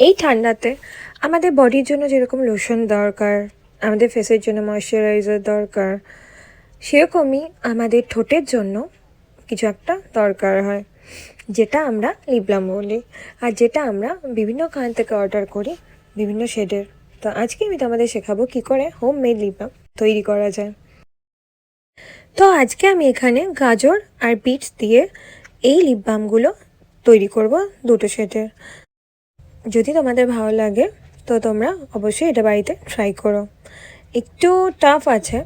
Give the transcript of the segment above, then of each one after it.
এই ঠান্ডাতে আমাদের বডির জন্য যেরকম লোশন দরকার, আমাদের ফেসের জন্য ময়শ্চারাইজার দরকার, সেরকমই আমাদের ঠোঁটের জন্য কিছু একটা দরকার হয়, যেটা আমরা লিপ বাম বলি, আর যেটা আমরা বিভিন্ন খান থেকে অর্ডার করি বিভিন্ন শেডের। তো আজকে আমি তোমাদের শেখাবো কী করে হোম মেড লিপ বাম তৈরি করা যায়। তো আজকে আমি এখানে গাজর আর বিটস দিয়ে এই লিপ বামগুলো তৈরি করব দুটো শেডের। যদি তোমাদের ভালো লাগে তো তোমরা অবশ্যই এটা বাড়িতে ট্রাই করো। একটু টাফ আছে,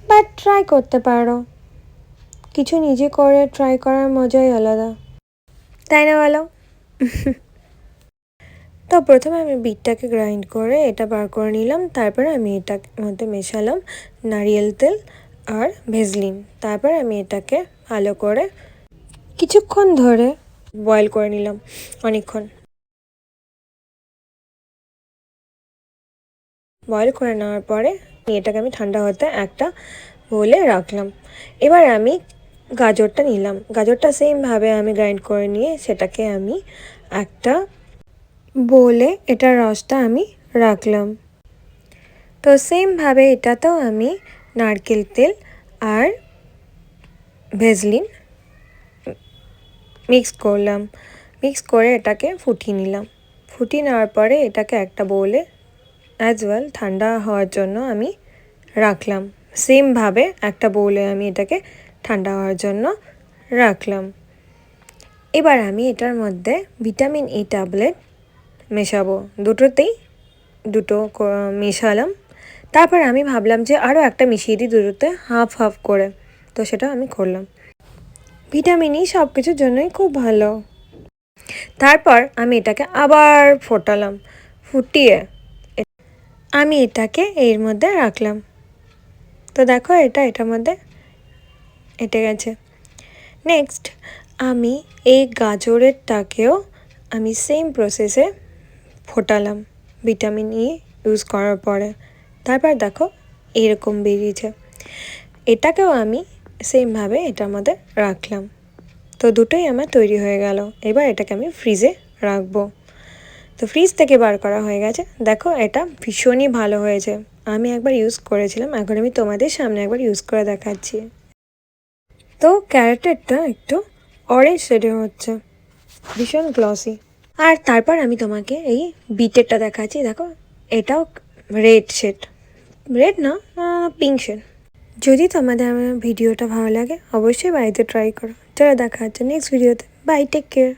বাট ট্রাই করতে পারো। কিছু নিজে করে ট্রাই করার মজাই আলাদা, তাই না বলো? তো প্রথমে আমি বিটটাকে গ্রাইন্ড করে এটা বার করে নিলাম। তারপরে আমি এটার মধ্যে মেশালাম নারিয়েল তেল আর ভেজলিন। তারপর আমি এটাকে ভালো করে কিছুক্ষণ ধরে বয়েল করে নিলাম, অনেকক্ষণ বয়েল করে নেওয়ার পরে এটাকে আমি ঠান্ডা হতে একটা বলে রাখলাম। এবার আমি গাজরটা নিলাম, গাজরটা সেমভাবে আমি গ্রাইন্ড করে নিয়ে সেটাকে আমি একটা বলে এটার রসটা আমি রাখলাম। তো সেমভাবে এটাতেও আমি নারকেল তেল আর ভেজলিন মিক্স করলাম, মিক্স করে এটাকে ফুটিয়ে নিলাম। ফুটিয়ে নেওয়ার পরে এটাকে একটা বলে অ্যাজ ওয়েল ঠান্ডা হওয়ার জন্য আমি রাখলাম। সেমভাবে একটা বলে আমি এটাকে ঠান্ডা হওয়ার জন্য রাখলাম। এবার আমি এটার মধ্যে ভিটামিন ই ট্যাবলেট মেশাবো, দুটোতেই দুটো মেশালাম। তারপর আমি ভাবলাম যে আরও একটা মিশিয়ে দিই দুটোতে হাফ হাফ করে, তো সেটা আমি করলাম। ভিটামিন ই সব কিছুর জন্যই খুব ভালো। তারপর আমি এটাকে আবার ফোটালাম, ফুটিয়ে আমি এটাকে এর মধ্যে রাখলাম। তো দেখো এটার মধ্যে এঁটে গেছে। নেক্সট আমি এই গাজরেরটাকেও আমি সেম প্রসেসে ফোটালাম ভিটামিন ই ইউজ করার পরে। তারপর দেখো এরকম বেরিয়েছে। এটাকেও আমি সেমভাবে এটার মধ্যে রাখলাম। তো দুটোই আমার তৈরি হয়ে গেল। এবার এটাকে আমি ফ্রিজে রাখবো। তো ফ্রিজ থেকে বার করা হয়ে গেছে। দেখো এটা ভীষণই ভালো হয়েছে। আমি একবার ইউজ করেছিলাম, এখন আমি তোমাদের সামনে একবার ইউজ করে দেখাচ্ছি। তো ক্যারেটেরটা একটু অরেঞ্জ শেডে হচ্ছে, ভীষণ গ্লসি। আর তারপর আমি তোমাকে এই বিটেরটা দেখাচ্ছি। দেখো এটাও রেড শেড, রেড না পিঙ্ক শেড। যদি তোমাদের আমার ভিডিওটা ভালো লাগে অবশ্যই বাড়িতে ট্রাই করো। চলো দেখা হচ্ছে নেক্সট ভিডিওতে। Bye, take care.